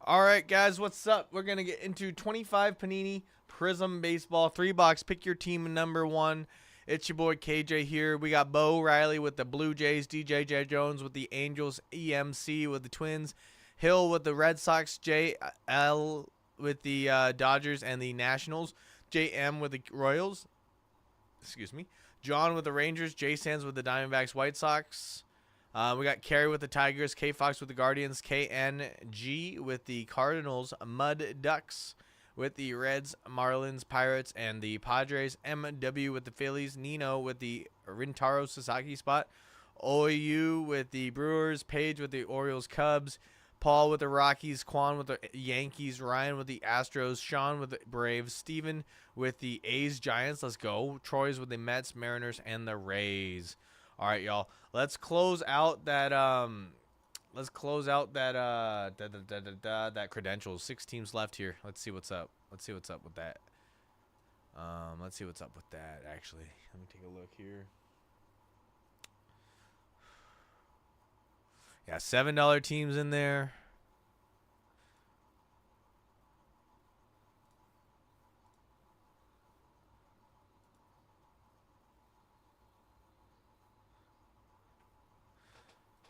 All right, guys, what's up? We're going to get into 25 Panini Prizm Baseball 3-box. Pick your team number one. It's your boy KJ here. We got Bo Riley with the Blue Jays, DJ Jones with the Angels, EMC with the Twins, Hill with the Red Sox, JL with the Dodgers and the Nationals, JM with the Royals, John with the Rangers, J Sands with the Diamondbacks, White Sox. We got Kerry with the Tigers, K Fox with the Guardians, KNG with the Cardinals, Mud Ducks with the Reds, Marlins, Pirates, and the Padres, MW with the Phillies, Nino with the Rintaro Sasaki spot, OU with the Brewers, Page with the Orioles, Cubs, Paul with the Rockies, Quan with the Yankees, Ryan with the Astros, Sean with the Braves, Steven with the A's, Giants, let's go, Troy's with the Mets, Mariners, and the Rays. All right, y'all. Let's close out that that credentials. 6 teams left here. Let's see what's up. Let's see what's up with that. Actually. Let me take a look here. Yeah, $7 teams in there.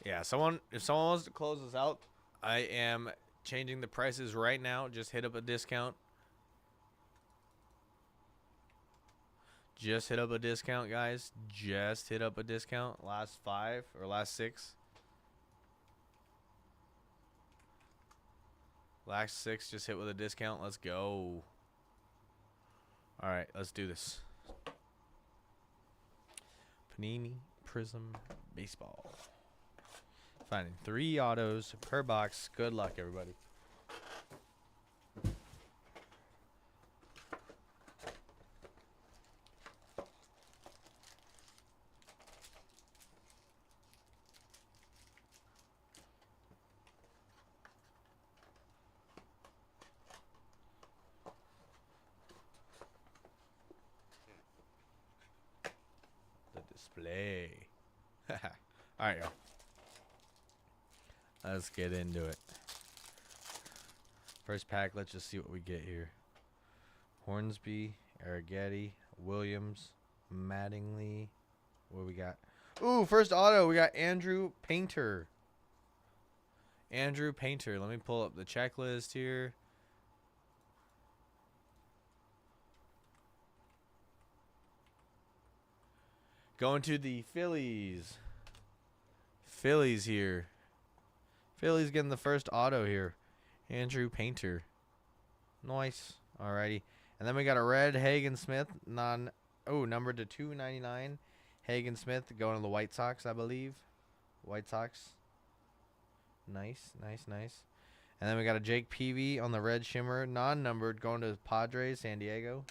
Yeah, if someone wants to close this out, I am changing the prices right now. Just hit up a discount. Just hit up a discount, guys. Just hit up a discount. Last 5 or last 6. Last 6 just hit with a discount. Let's go. All right, let's do this. Panini Prizm Baseball. Finding 3 autos per box. Good luck, everybody. The display. All right, y'all. Let's get into it. First pack, let's just see what we get here. Hornsby, Arrighetti, Williams, Mattingly. What we got? Ooh, first auto. We got Andrew Painter. Andrew Painter. Let me pull up the checklist here. Going to the Phillies. Phillies here. Phillies getting the first auto here. Andrew Painter. Nice. Alrighty. And then we got a red Hagen Smith. Numbered to 299. Hagen Smith going to the White Sox, I believe. White Sox. Nice. And then we got a Jake Peavy on the red shimmer. Non-numbered going to Padres, San Diego.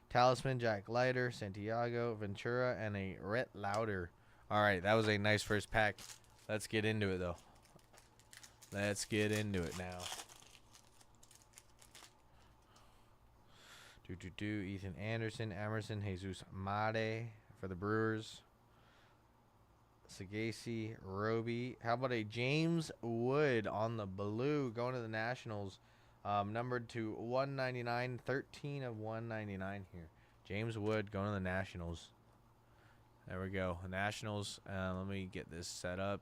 Talisman, Jack Leiter, Santiago, Ventura, and a Rhett Lauder. Alright, that was a nice first pack. Let's get into it, though. Let's get into it now. Ethan Anderson, Emerson, Jesus Made for the Brewers. Sagasi, Roby. How about a James Wood on the blue going to the Nationals? Numbered to 199, 13 of 199 here. James Wood going to the Nationals. There we go. Nationals. Let me get this set up.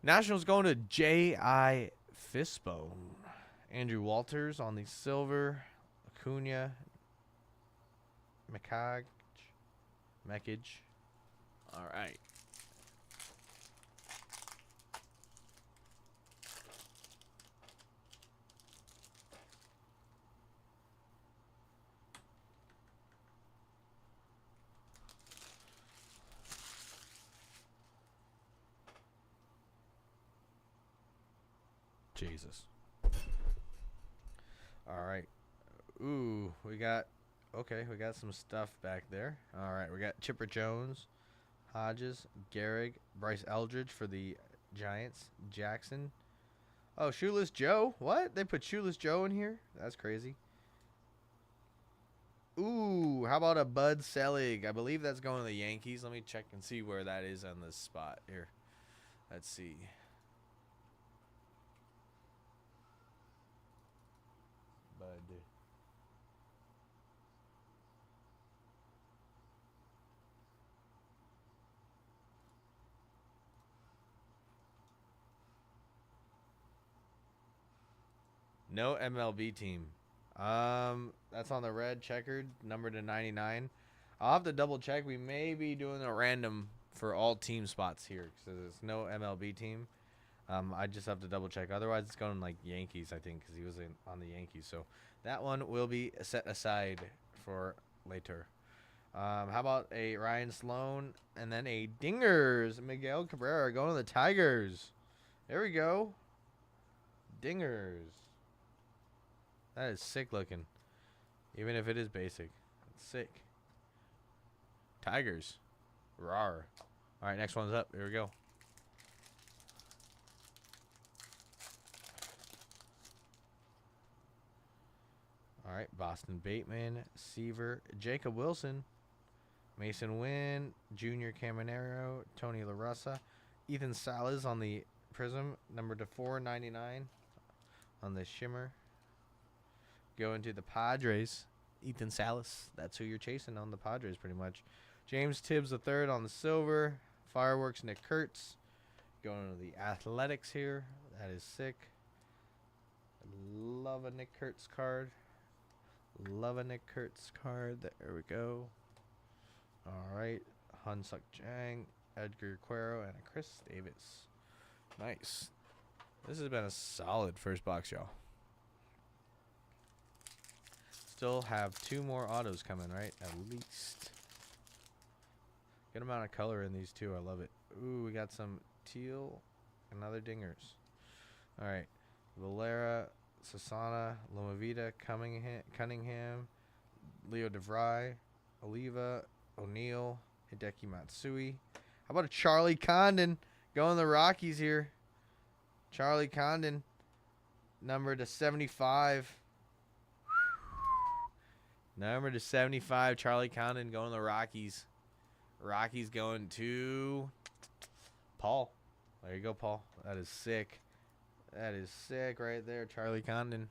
Nationals going to J.I. Fishbone. Andrew Walters on the silver. Acuna. Mekage. All right. Jesus. All right. Ooh, we got some stuff back there. All right, we got Chipper Jones, Hodges, Gehrig, Bryce Eldridge for the Giants, Jackson. Oh, Shoeless Joe. What? They put Shoeless Joe in here? That's crazy. Ooh, how about a Bud Selig? I believe that's going to the Yankees. Let me check and see where that is on this spot here. Let's see. No MLB team. That's on the red checkered, number to 99. I'll have to double check. We may be doing a random for all team spots here because there's no MLB team. I just have to double check. Otherwise, it's going like Yankees, I think, because he was on the Yankees. So that one will be set aside for later. How about a Ryan Sloan and then a Dingers Miguel Cabrera going to the Tigers. There we go. Dingers. That is sick looking. Even if it is basic. It's sick. Tigers. Rawr. All right, next one's up. Here we go. All right, Boston Bateman, Seaver, Jacob Wilson, Mason Wynn, Junior Caminero, Tony La Russa, Ethan Salas on the Prizm, number to 499 on the Shimmer. Going to the Padres, Ethan Salas. That's who you're chasing on the Padres pretty much. James Tibbs III on the silver. Fireworks, Nick Kurtz. Going to the Athletics here. That is sick. Love a Nick Kurtz card. Love a Nick Kurtz card. There we go. All right. Hyun-Suk Jang, Edgar Quero, and a Chris Davis. Nice. This has been a solid first box, y'all. Still have 2 more autos coming, right? At least. Good amount of color in these two. I love it. Ooh, we got some teal and other dingers. All right. Valera, Sasana, Lomavita, Cunningham, Leo DeVry, Oliva, O'Neill, Hideki Matsui. How about a Charlie Condon going the Rockies here? Charlie Condon, number to 75. Number to 75, Charlie Condon going to the Rockies. Rockies going to Paul. There you go, Paul. That is sick. That is sick right there, Charlie Condon.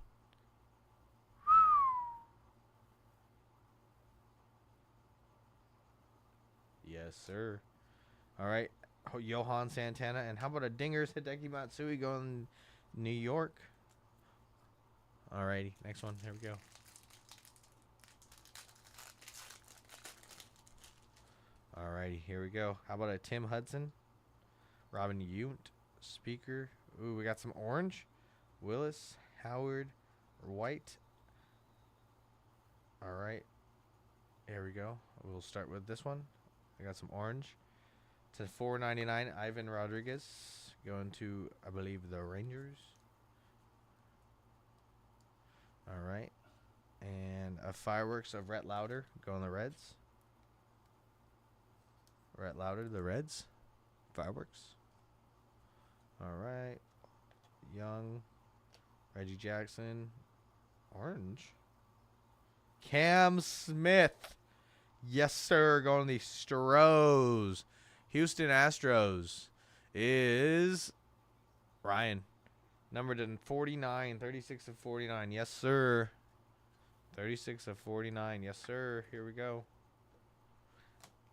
Yes, sir. All right, Johan Santana. And how about a Dingers Hideki Matsui going New York? All righty, next one. Here we go. Alrighty, here we go. How about a Tim Hudson? Robin Yount, Speaker. Ooh, we got some orange. Willis, Howard, White. Alright. Here we go. We'll start with this one. I got some orange. To $4.99, Ivan Rodriguez. Going to, I believe, the Rangers. Alright. And a Fireworks of Rhett Lauder. Going the Reds. Rhett Lauder, the Reds. Fireworks. All right. Young. Reggie Jackson. Orange. Cam Smith. Yes, sir. Going to the Stros. Houston Astros is Ryan. Numbered in 49. 36 of 49. Yes, sir. 36 of 49. Yes, sir. Here we go.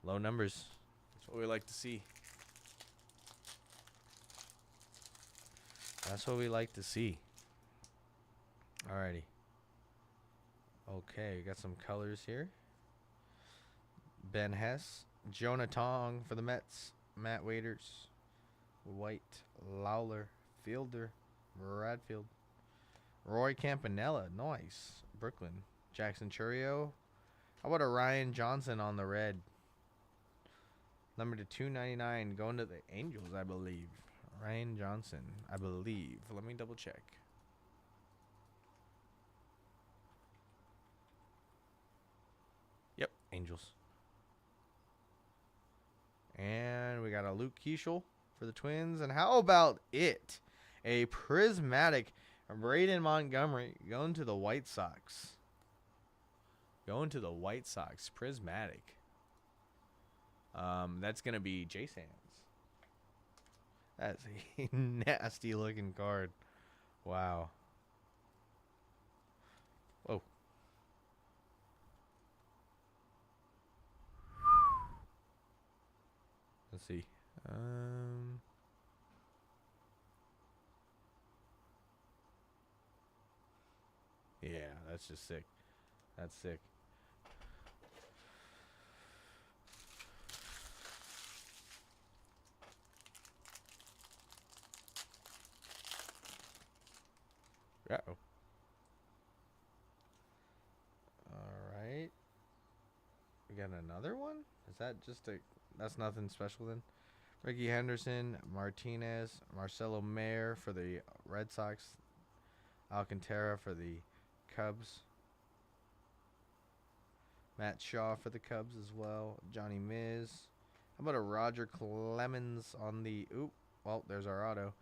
Low numbers. That's what we like to see. That's what we like to see. Alrighty. Okay, we got some colors here. Ben Hess. Jonah Tong for the Mets. Matt Waiters. White. Lawler. Fielder. Radfield. Roy Campanella. Nice. Brooklyn. Jackson Churio. How about a Ryan Johnson on the red? Number to 299, going to the Angels, I believe. Ryan Johnson, I believe. Let me double check. Yep, Angels. And we got a Luke Keeschel for the Twins. And how about it? A prismatic Braden Montgomery going to the White Sox. Going to the White Sox, prismatic. That's going to be J Sands. That's a nasty looking card. Wow. Whoa. Let's see. yeah, that's just sick. That's sick. Uh-oh. Alright. We got another one? Is that just a... That's nothing special then? Ricky Henderson, Martinez, Marcelo Mayer for the Red Sox, Alcantara for the Cubs, Matt Shaw for the Cubs as well, Johnny Miz. How about a Roger Clemens on the... Oop, well, there's our auto.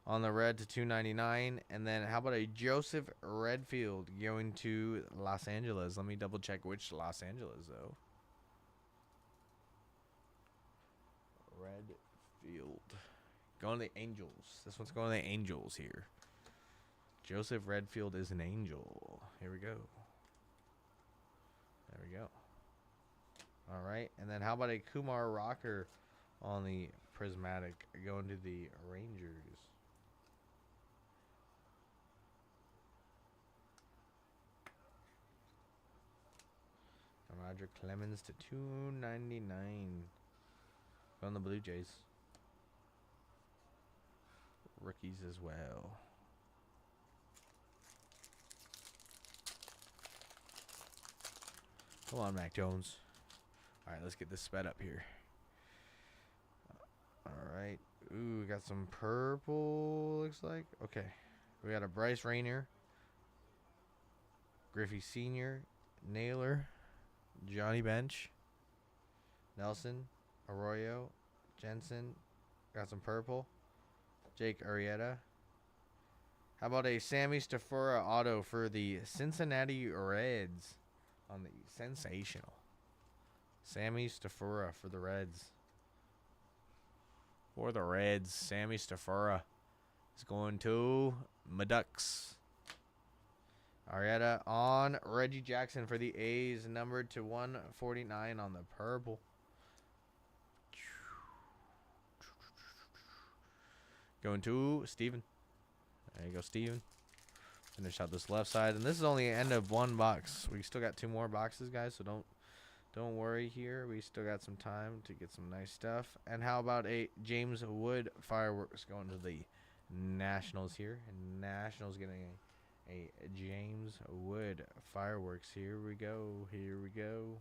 On the red to 299. And then how about a Joseph Redfield going to Los Angeles? Let me double check which Los Angeles, though. Redfield. Going to the Angels. This one's going to the Angels here. Joseph Redfield is an Angel. Here we go. There we go. All right. And then how about a Kumar Rocker on the Prismatic going to the Rangers? Roger Clemens to 299. On the Blue Jays. Rookies as well. Come on, Mac Jones. All right, let's get this sped up here. All right. Ooh, we got some purple, looks like. Okay. We got a Bryce Rayner, Griffey Sr., Naylor, Johnny Bench, Nelson, Arroyo, Jensen. Got some purple. Jake Arrieta. How about a Sammy Stafura auto for the Cincinnati Reds on the sensational. Sammy Stafura for the Reds. For the Reds, Sammy Stafura is going to Maducks. Arrieta on Reggie Jackson for the A's, numbered to 149 on the purple. Going to Steven. There you go, Steven. Finish out this left side. And this is only the end of one box. We still got 2 more boxes, guys, so don't worry here. We still got some time to get some nice stuff. And how about a James Wood fireworks going to the Nationals here. And Nationals getting a James Wood fireworks. Here we go. Here we go.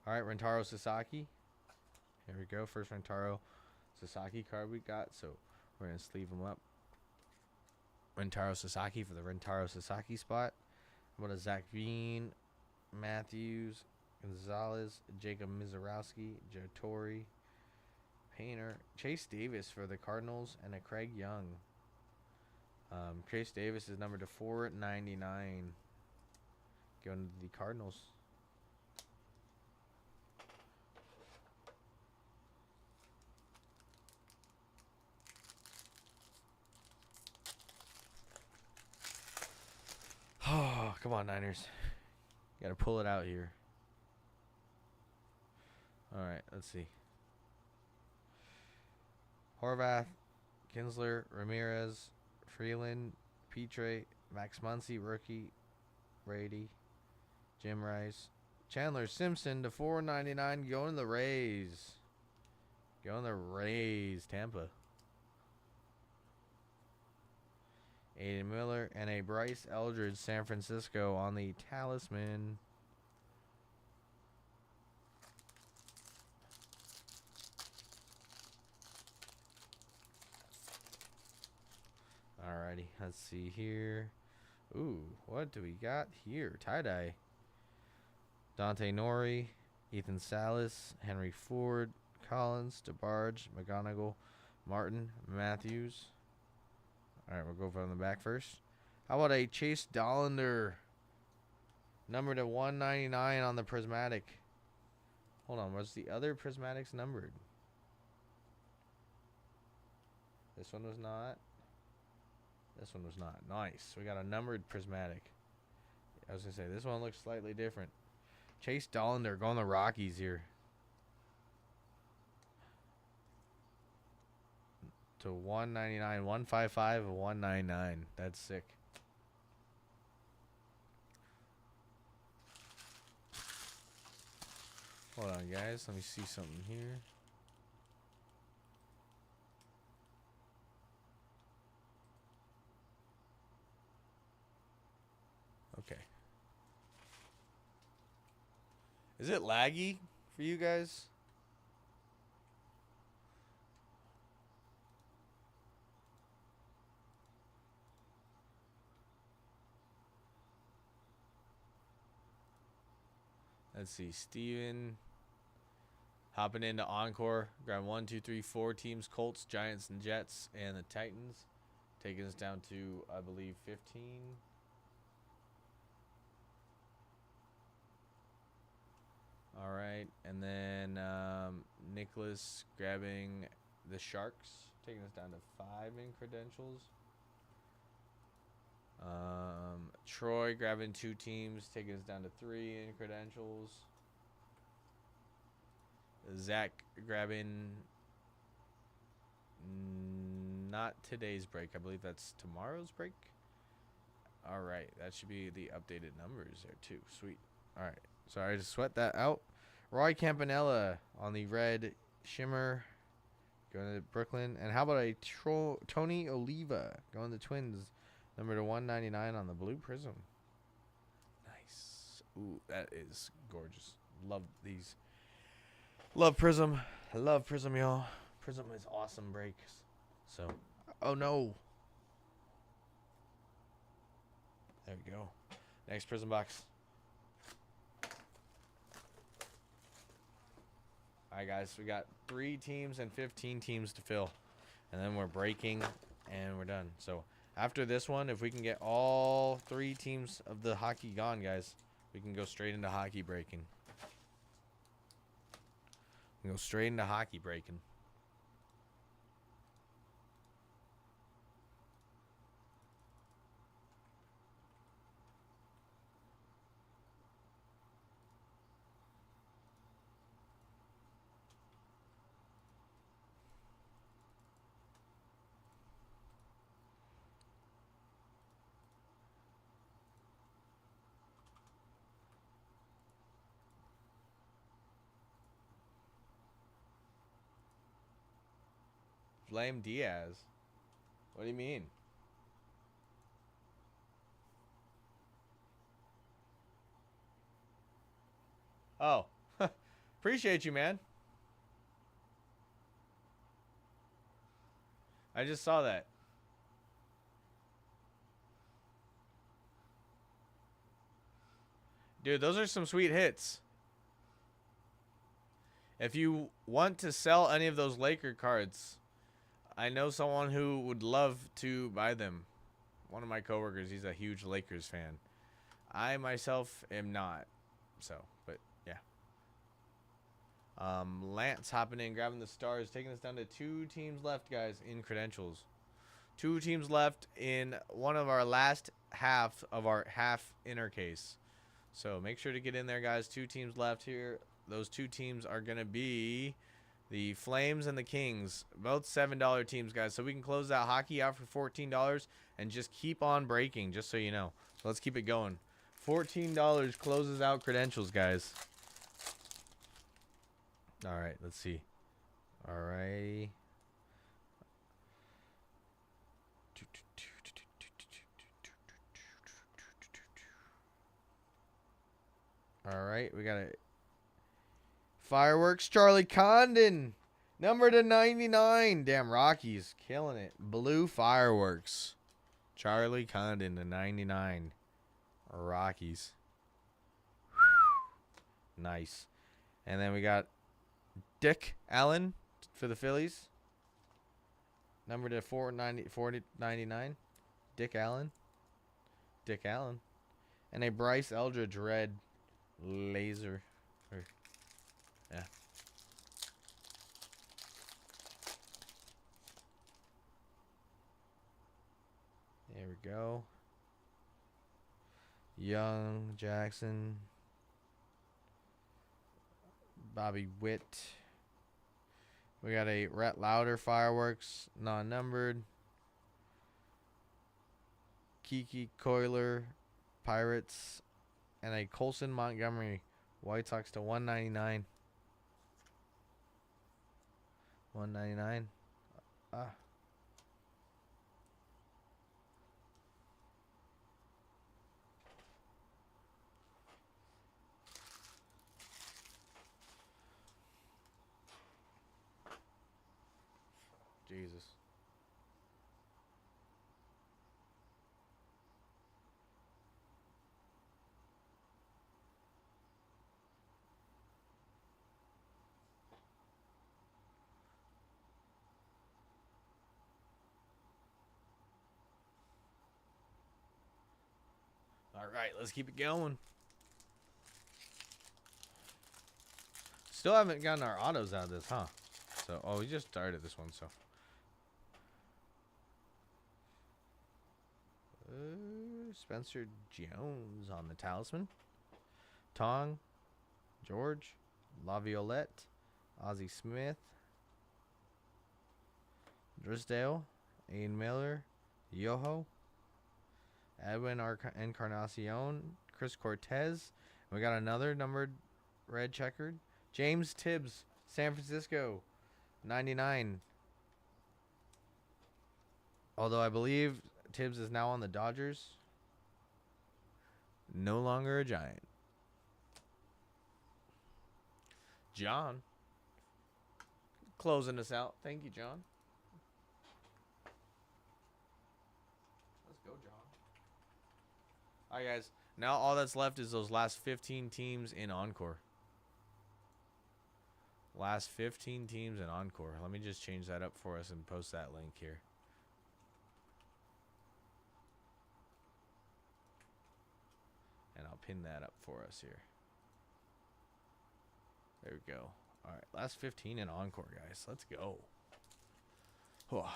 All right, Rentaro Sasaki. Here we go. First Rentaro Sasaki card we got. So we're going to sleeve them up. Rentaro Sasaki for the Rentaro Sasaki spot. How about a Zach Veen, Matthews, Gonzalez, Jacob Mizorowski, Joe Torre, Painter, Chase Davis for the Cardinals, and a Craig Young. Chase Davis is numbered to 499. Going to the Cardinals. Oh, come on, Niners. Got to pull it out here. All right, let's see. Horvath, Kinsler, Ramirez, Freeland, Petre, Max Muncy, rookie, Brady, Jim Rice, Chandler Simpson to 499. Going to the Rays. Going to the Rays, Tampa. Aiden Miller and a Bryce Eldridge, San Francisco on the Talisman. Alrighty, let's see here. Ooh, what do we got here? Tie-dye. Dante Nori, Ethan Salas, Henry Ford, Collins, DeBarge, McGonigal, Martin, Matthews. Alright, we'll go from the back first. How about a Chase Dollander? Numbered to 199 on the Prismatic. Hold on, was the other Prismatics numbered? This one was not. This one was not. Nice. We got a numbered Prismatic. I was going to say, this one looks slightly different. Chase Dollander going the Rockies here. To 199, 155, 199. That's sick. Hold on, guys. Let me see something here. Okay. Is it laggy for you guys? Let's see. Steven hopping into Encore. Grab 1, 2, 3, 4 teams. Colts, Giants, and Jets. And the Titans. Taking us down to, I believe, 15. All right. And then Nicholas grabbing the Sharks. Taking us down to 5 in credentials. Troy grabbing 2 teams, taking us down to 3 in credentials. Zach grabbing not today's break. I believe that's tomorrow's break. All right, that should be the updated numbers there too. Sweet. All right, sorry to sweat that out. Roy Campanella on the red shimmer, going to Brooklyn. And how about a Tony Oliva going to Twins, number to 199 on the blue Prizm. Nice. Ooh, that is gorgeous. Love these. Love Prizm. Love Prizm, y'all. Prizm is awesome breaks. So, oh no. There we go. Next Prizm box. All right, guys. We got 3 teams and 15 teams to fill. And then we're breaking and we're done. So, after this one, if we can get all 3 teams of the hockey gone, guys, we can go straight into hockey breaking. We can go straight into hockey breaking. Flame Diaz. What do you mean? Oh. Appreciate you, man. I just saw that. Dude, those are some sweet hits. If you want to sell any of those Laker cards, I know someone who would love to buy them. One of my coworkers, he's a huge Lakers fan. I myself am not. So, but yeah. Lance hopping in, grabbing the stars, taking us down to 2 teams left, guys, in credentials. 2 teams left in one of our last half of our half inner case. So make sure to get in there, guys. 2 teams left here. Those 2 teams are going to be the Flames and the Kings. Both $7 teams, guys. So we can close that hockey out for $14 and just keep on breaking, just so you know. So let's keep it going. $14 closes out credentials, guys. All right, let's see. All right. All right, we got a Fireworks, Charlie Condon, number to 99. Damn, Rockies killing it. Blue Fireworks, Charlie Condon to 99. Rockies. Nice. And then we got Dick Allen for the Phillies, number to 499. Dick Allen. Dick Allen. And a Bryce Eldridge red laser. Yeah. There we go. Young, Jackson, Bobby Witt. We got a Rhett Lauder Fireworks, non-numbered. Kiki Coiler, Pirates, and a Colson Montgomery White Sox to 199. 199. Ah. Jesus. All right, let's keep it going. Still haven't gotten our autos out of this, huh? So, oh, we just started this one, so. Spencer Jones on the talisman. Tong, George, Laviolette, Ozzie Smith, Drysdale, Ian Miller, Yoho, Edwin Encarnacion, Chris Cortez. We got another numbered red checkered. James Tibbs, San Francisco, 99. Although I believe Tibbs is now on the Dodgers. No longer a Giant. John, closing us out. Thank you, John. Let's go, John. All right, guys. Now all that's left is those last 15 teams in Encore. Last 15 teams in Encore. Let me just change that up for us and post that link here. And I'll pin that up for us here. There we go. All right, last 15 in Encore, guys. Let's go. Oh.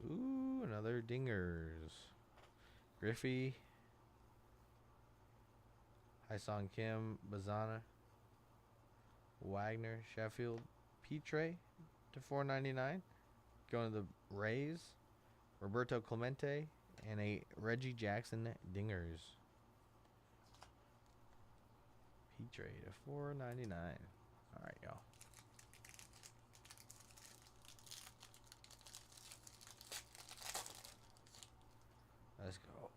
Ooh, another dingers. Griffey. Hyesung Kim, Bazana. Wagner, Sheffield. Petre to 499. Going to the Rays. Roberto Clemente. And a Reggie Jackson dingers. Petre to 499. All right, y'all. Let's go.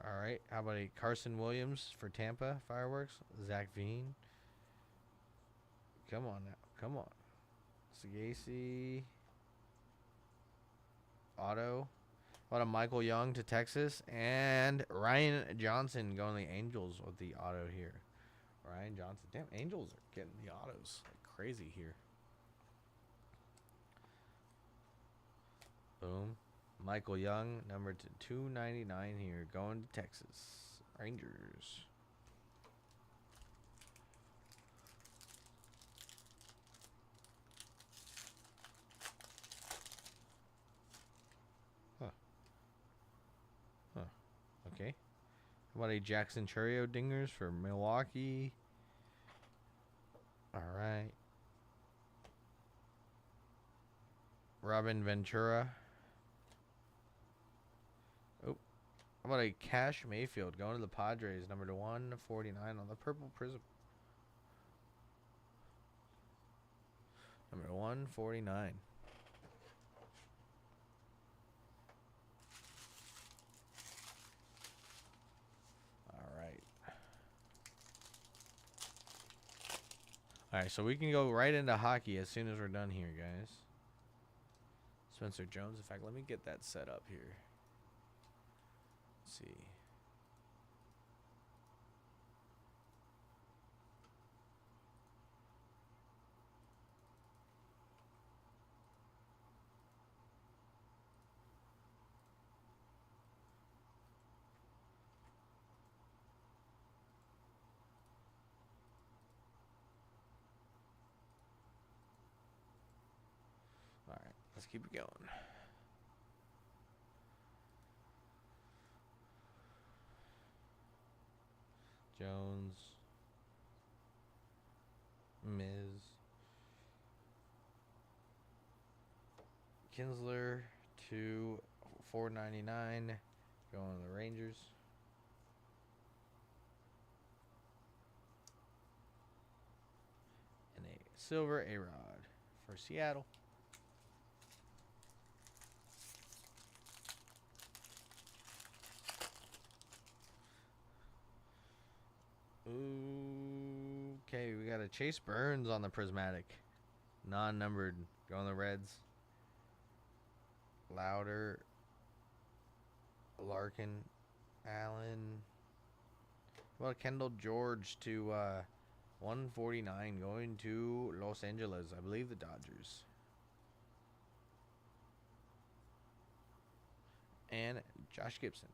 All right. How about a Carson Williams for Tampa Fireworks? Zach Veen. Come on now. Come on. Sagasi. Auto. What a Michael Young to Texas. And Ryan Johnson going to the Angels with the auto here. Ryan Johnson. Damn, Angels are getting the autos like crazy here. Boom. Michael Young, number 299 here. Going to Texas Rangers. Okay. How about a Jackson Churio dingers for Milwaukee? All right. Robin Ventura. Oh. How about a Cash Mayfield going to the Padres, number 149 on the purple Prizm. Number 149. All right, so we can go right into hockey as soon as we're done here, guys. Spencer Jones. In fact, let me get that set up here. Let's see. All right, let's keep it going. Jones, Miz, Kinsler to 499, going to the Rangers. silver A-Rod for Seattle. Okay, we got a Chase Burns on the prismatic. Non-numbered. Going the Reds. Louder. Larkin. Allen. Well, Kendall George to 149. Going to Los Angeles. I believe the Dodgers. And Josh Gibson.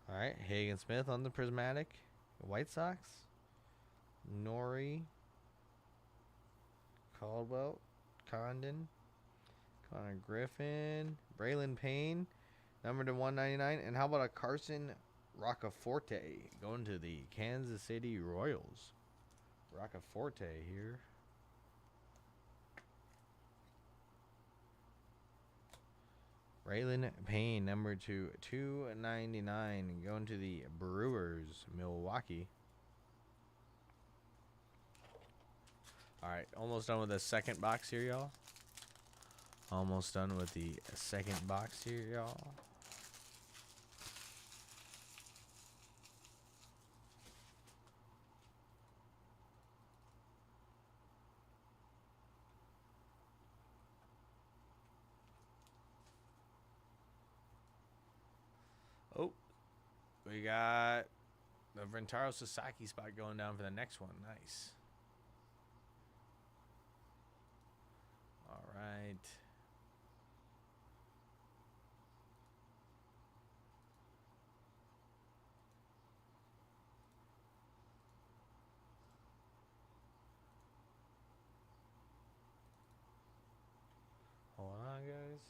All right, Hagen Smith on the prismatic. White Sox. Nori. Caldwell. Condon. Connor Griffin. Braylon Payne. Number to 199. And how about a Carson Roccaforte going to the Kansas City Royals? Roccaforte here. Braylon Payne, number to 299, going to the Brewers, Milwaukee. All right, almost done with the second box here, y'all. Almost done with the second box here, y'all. Oh, we got the Rentaro Sasaki spot going down for the next one. Nice. All right. Hold on, guys.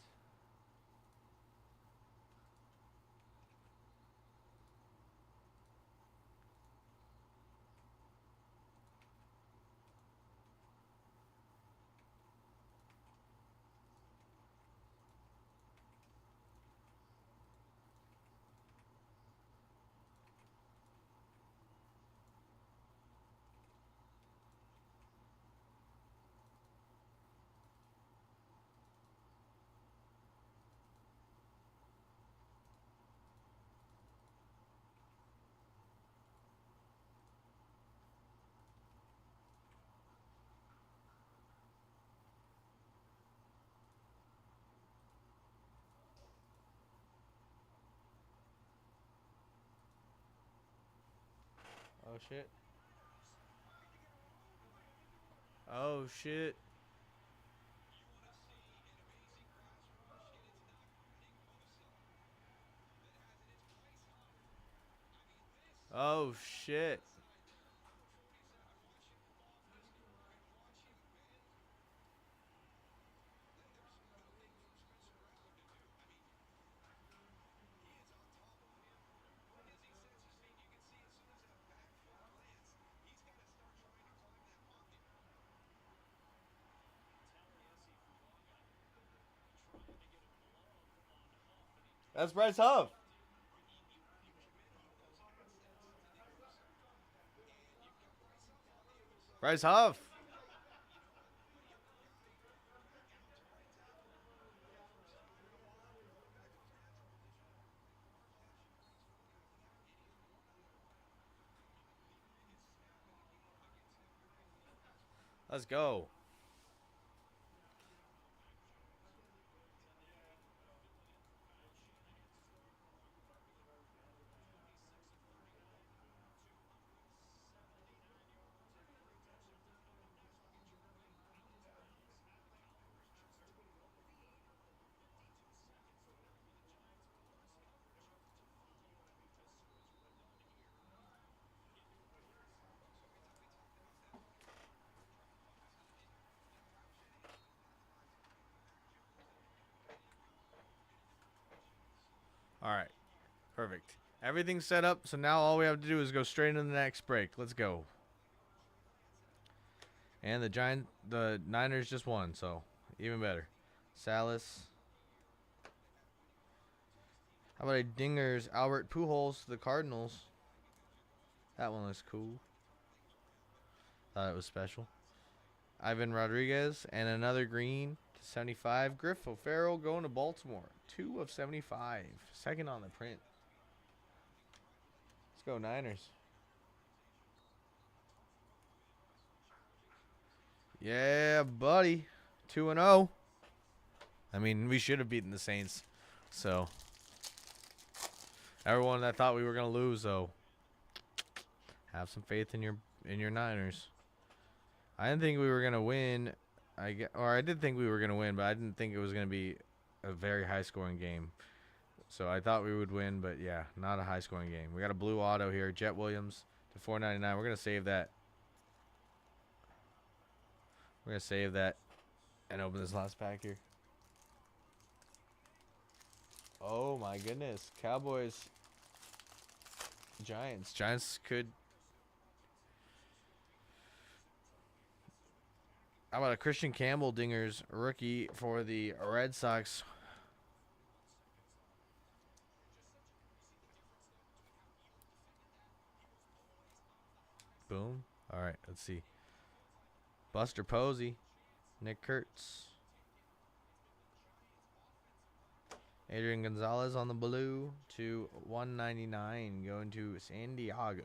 Oh, shit. Oh, shit. Oh, shit. That's Bryce Huff. Bryce Huff. Let's go. All right. Perfect. Everything's set up, so now all we have to do is go straight into the next break. Let's go. And the Niners just won, so even better. Salas. How about a Dingers? Albert Pujols, the Cardinals. That one looks cool. Thought it was special. Ivan Rodriguez and another green to 75. Griff O'Farrell going to Baltimore. 2 of 75. Second on the print. Let's go Niners. Yeah, buddy. 2-0. I mean, we should have beaten the Saints. So, everyone that thought we were going to lose, though, have some faith in your Niners. I didn't think we were going to win. I did think we were going to win, but I didn't think it was going to be a very high-scoring game. So I thought we would win, but yeah, not a high-scoring game. We got a blue auto here, Jet Williams to 499. We're going to save that. We're going to save that and open this last pack here. Oh, my goodness. Cowboys, Giants. Giants could... How about a Christian Campbell Dingers rookie for the Red Sox? Boom. All right, let's see. Buster Posey, Nick Kurtz, Adrian Gonzalez on the blue to 199, going to San Diego.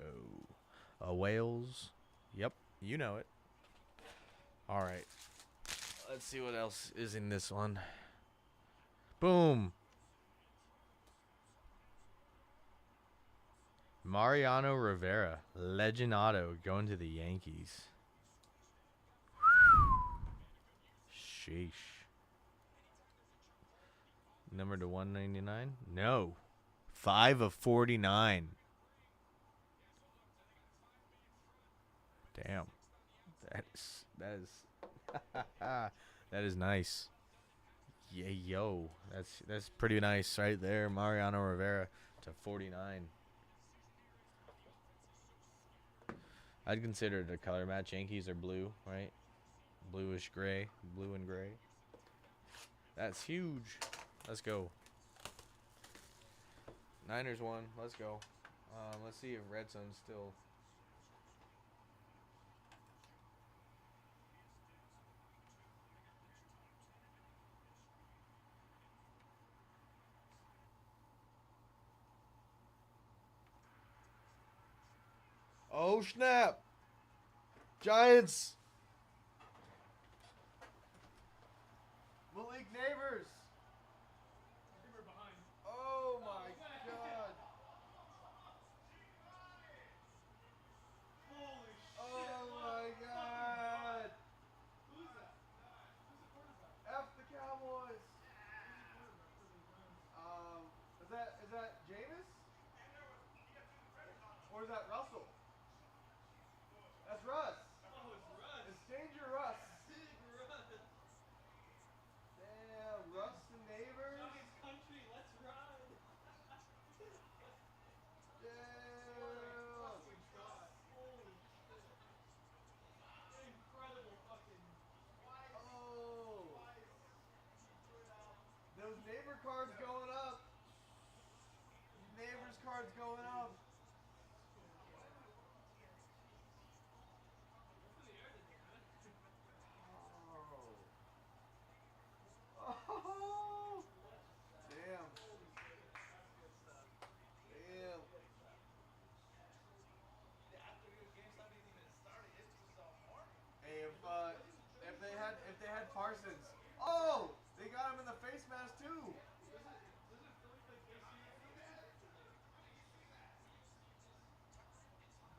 Wales. Yep, you know it. All right. Let's see what else is in this one. Boom. Mariano Rivera, Legend Auto, going to the Yankees. Sheesh. Number to 199? No. 5 of 49. Damn. That is that is nice. Yeah, yo. That's pretty nice right there. Mariano Rivera to 49. I'd consider it a color match. Yankees are blue, right? Bluish gray. Blue and gray. That's huge. Let's go. Niners won. Let's go. Let's see if Red Sun's still... Oh, snap. Giants. Malik Neighbors. Oh, my God. Oh, my God. F the Cowboys. Is that Jameis? Or is that Russell? That's Russ. Oh, it's Russ. It's Danger Russ. Damn, Russ and Neighbors. Johnny's country, let's ride. Damn. Holy shit. Incredible fucking. Oh. Those neighbor cards going up. Neighbors cards going up. Oh. Damn. Damn. Hey, if they had Parsons. Oh, they got him in the face mask too.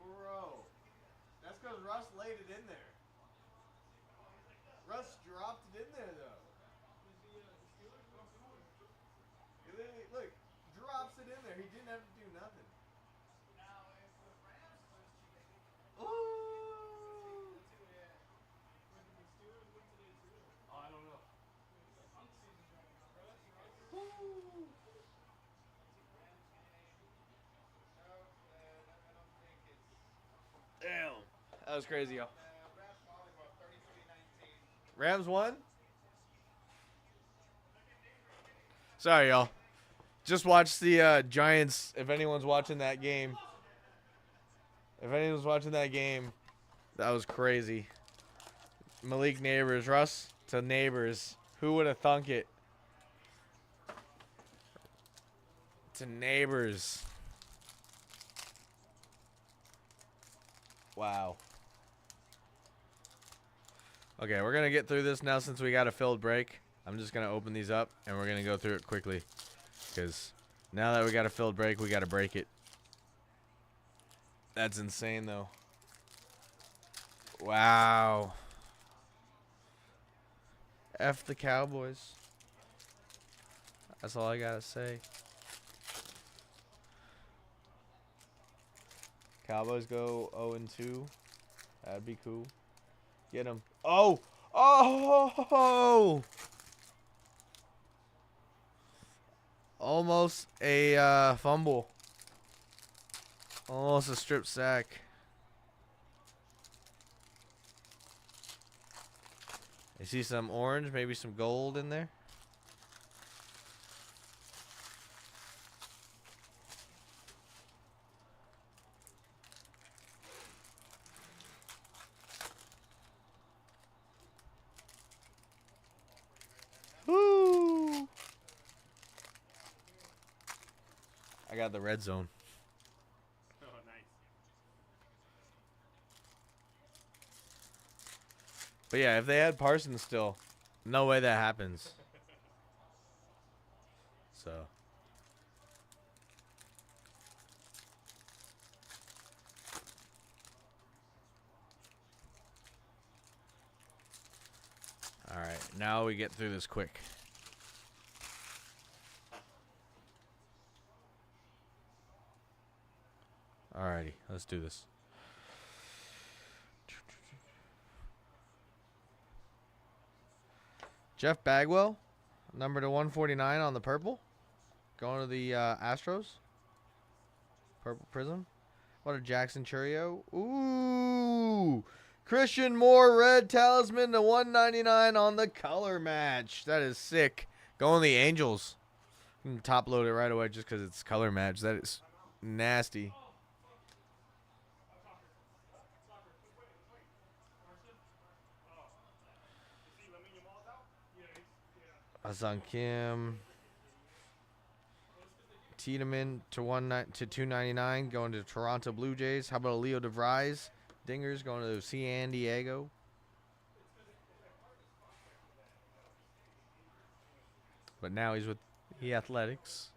Bro, that's because Russ laid it in there. Russ dropped it in there though. He literally, look, drops it in there. He didn't have to do nothing. Ooh. I don't know. Ooh. That was crazy, y'all. Rams won? Sorry, y'all. Just watched the Giants. If anyone's watching that game. That was crazy. Malik Neighbors. Russ to Neighbors. Who would have thunk it? To Neighbors. Wow. Okay, we're going to get through this now since we got a filled break. I'm just going to open these up, and we're going to go through it quickly. Because now that we got a filled break, we got to break it. That's insane, though. Wow. F the Cowboys. That's all I got to say. Cowboys go 0-2. That'd be cool. Get him. Oh! Oh! Almost a fumble. Almost a strip sack. You see some orange, maybe some gold in there? Woo! I got the red zone. Oh, nice. But yeah, if they had Parsons still, no way that happens. So. All right, now we get through this quick. Alrighty, let's do this. Jeff Bagwell, number to 149 on the purple. Going to the Astros. Purple Prizm. What a Jackson Churio. Ooh. Christian Moore, red talisman to 199 on the color match. That is sick. Going the Angels. I'm gonna top load it right away just because it's color match. That is nasty. Hassan Kim. Tiedemann to 299 going to Toronto Blue Jays. How about a Leo DeVries? Dingers going to San Diego. But now he's with the Athletics.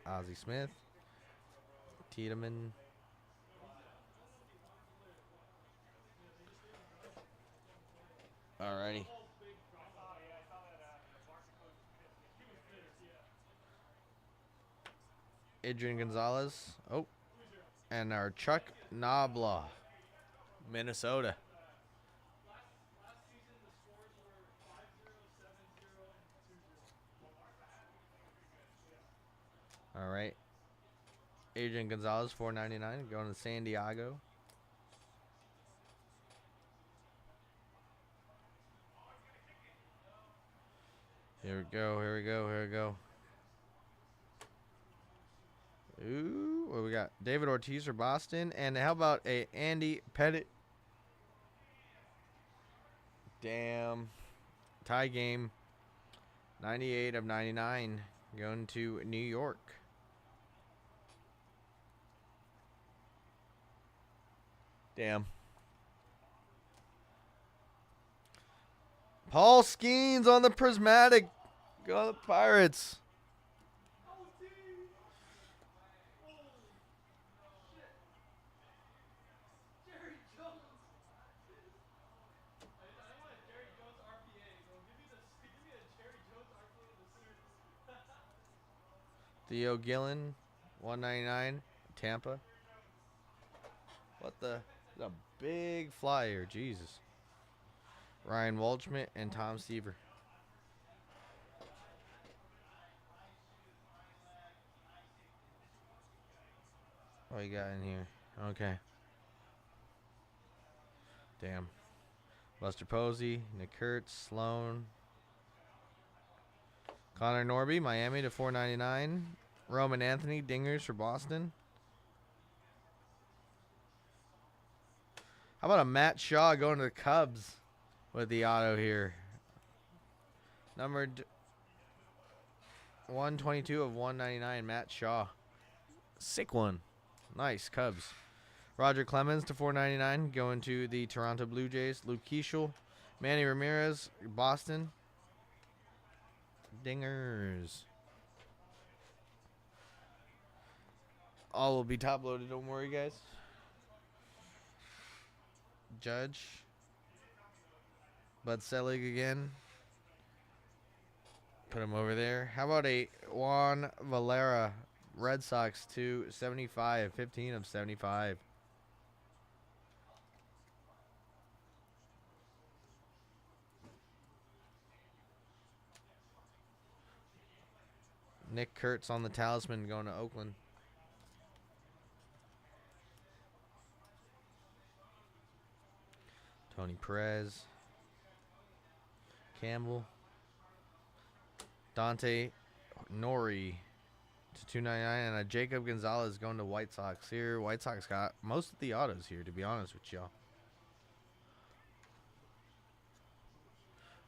Ozzie Smith. Tiedemann. Alrighty. Adrian Gonzalez. Oh. And our Chuck Nobla. Minnesota. All right. Adrian Gonzalez, $4.99, going to San Diego. Here we go. Here we go. Here we go. Ooh, what we got? David Ortiz for Boston, and how about a Andy Pettit? Damn. Tie game. 98 of 99, going to New York. Damn. Paul Skeens on the prismatic. Go the Pirates. Theo Gillen, 199, Tampa. What the? A big flyer, Jesus. Ryan Waldschmidt and Tom Seaver. What you got in here? Okay. Damn. Buster Posey, Nick Kurtz, Sloan. Connor Norby, Miami to 499. Roman Anthony, Dingers for Boston. How about a Matt Shaw going to the Cubs with the auto here? Numbered 122 of 199, Matt Shaw. Sick one. Nice, Cubs. Roger Clemens to 499, going to the Toronto Blue Jays. Luke Keeschel. Manny Ramirez, Boston. Dingers. All will be top loaded, don't worry, guys. Judge. Bud Selig again. Put him over there. How about a Juan Valera, Red Sox to 75, 15 of 75. Nick Kurtz on the Talisman going to Oakland. Tony Perez. Campbell. Dante Nori to 299, and a Jacob Gonzalez going to White Sox here. White Sox got most of the autos here, to be honest with y'all.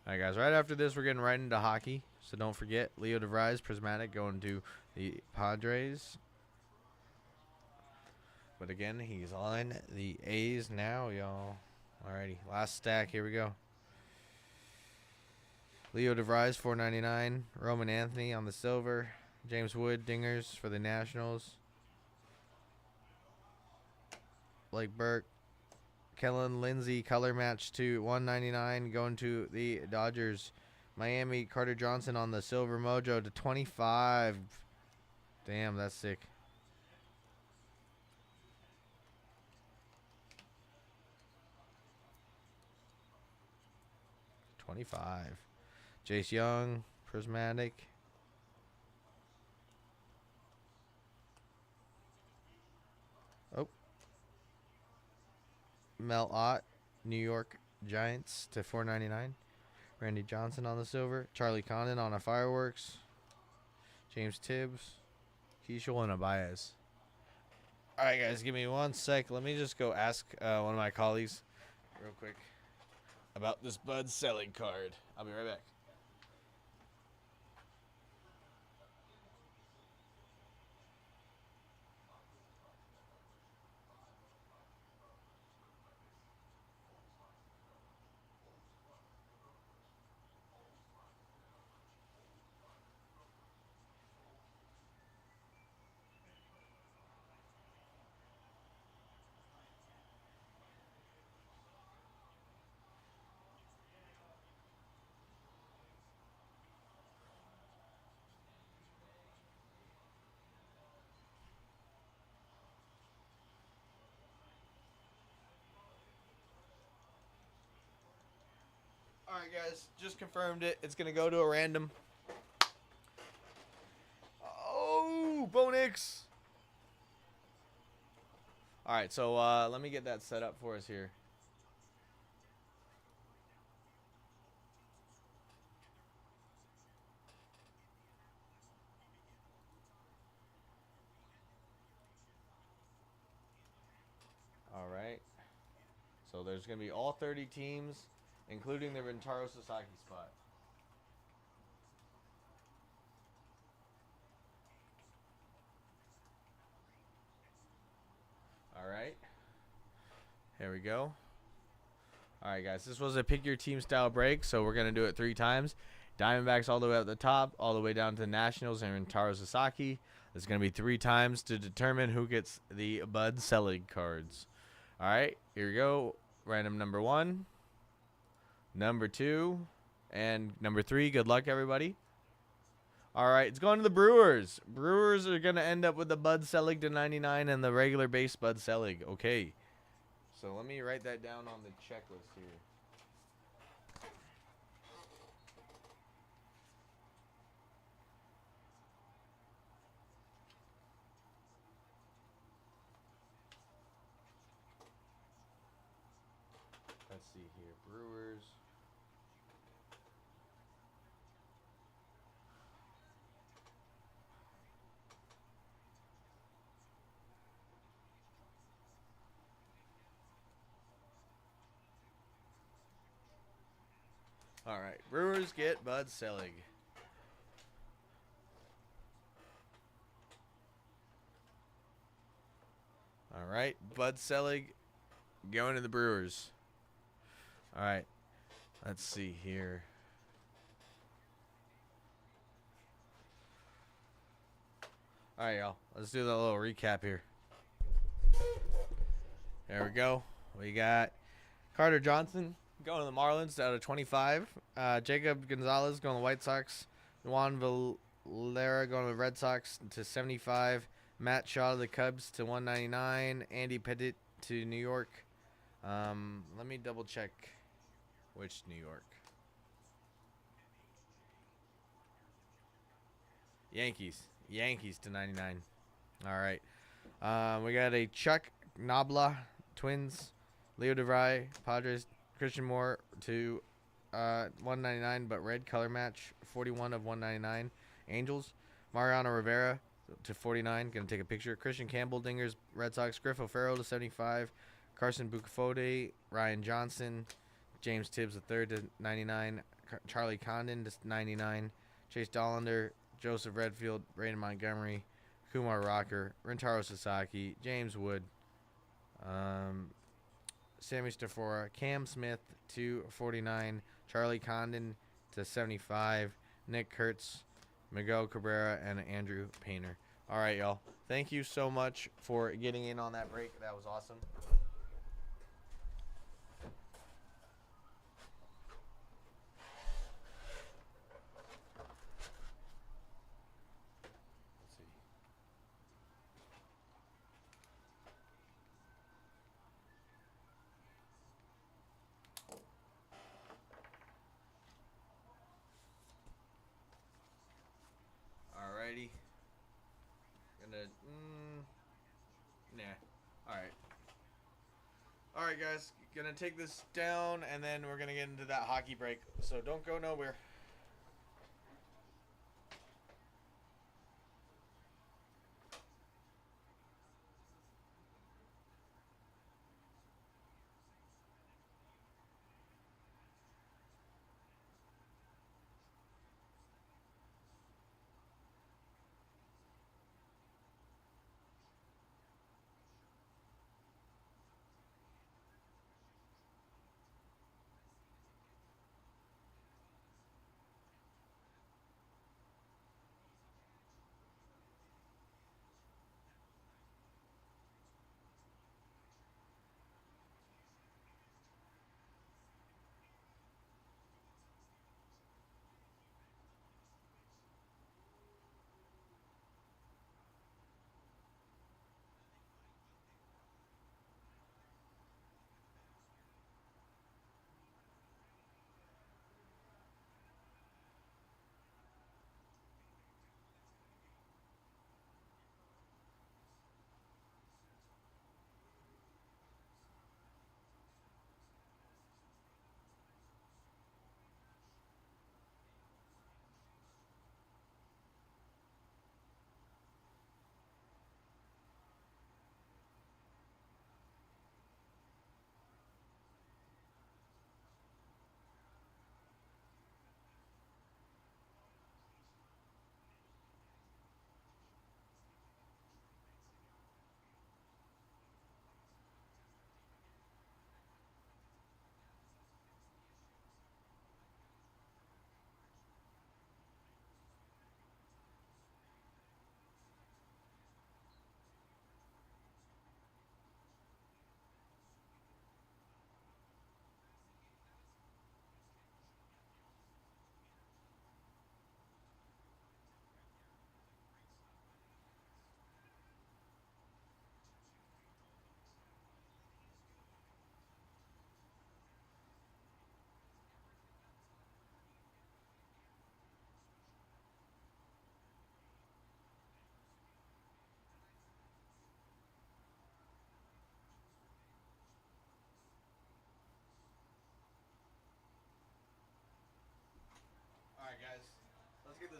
All right, guys, right after this, we're getting right into hockey. So don't forget, Leo DeVries, Prismatic, going to the Padres. But again, he's on the A's now, y'all. Alrighty, last stack. Here we go. Leo DeVries, 499. Roman Anthony on the silver. James Wood, Dingers for the Nationals. Blake Burke. Kellen Lindsey, color match to 199. Going to the Dodgers. Miami, Carter Johnson on the silver mojo to 25. Damn, that's sick. $25. Jace Young, Prismatic. Oh. Mel Ott, New York Giants to 499. Randy Johnson on the silver. Charlie Condon on a fireworks. James Tibbs. Keeschel and Abayez. All right, guys, give me 1 sec. Let me just go ask one of my colleagues real quick about this Bud Selig card. I'll be right back. All right, guys, just confirmed it. It's going to go to a random. Oh, Bo Nix. All right, so let me get that set up for us here. All right. So there's going to be all 30 teams, including the Rintaro Sasaki spot. All right. Here we go. All right, guys. This was a pick your team style break, so we're going to do it 3 times. Diamondbacks all the way up the top, all the way down to the Nationals and Rintaro Sasaki. There's going to be 3 times to determine who gets the Bud Selig cards. All right, here we go. Random number 1, number 2, and number 3. Good luck, everybody. All right, it's going to the Brewers. Brewers are going to end up with the Bud Selig to 99 and the regular base Bud Selig. Okay. So let me write that down on the checklist here. see here. Brewers. All right. Brewers get Bud Selig. All right. Bud Selig going to the Brewers. All right. Let's see here. All right, y'all. Let's do the little recap here. There we go. We got Carter Johnson going to the Marlins out of 25. Jacob Gonzalez going to the White Sox. Juan Valera going to the Red Sox to 75. Matt Shaw to the Cubs to 199. Andy Pettit to New York. Let me double check which New York. Yankees. Yankees to 99. All right. We got a Chuck Nobla, Twins. Leo DeVry, Padres. Christian Moore to 199, but red color match. 41 of 199. Angels. Mariano Rivera to 49. Going to take a picture. Christian Campbell, Dingers, Red Sox. Griff O'Farrell to 75. Carson Bucafode, Ryan Johnson. James Tibbs III to 99. Charlie Condon to 99. Chase Dollander, Joseph Redfield, Brandon Montgomery, Kumar Rocker, Rentaro Sasaki, James Wood, Sammy Stafora, Cam Smith to 49, Charlie Condon to 75, Nick Kurtz, Miguel Cabrera, and Andrew Painter. All right, y'all. Thank you so much for getting in on that break. That was awesome. Alrighty. Nah. Alright. Alright, guys. Gonna take this down, and then we're gonna get into that hockey break. So don't go nowhere.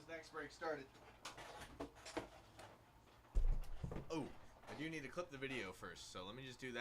next break started. Oh, I do need to clip the video first, so let me just do that.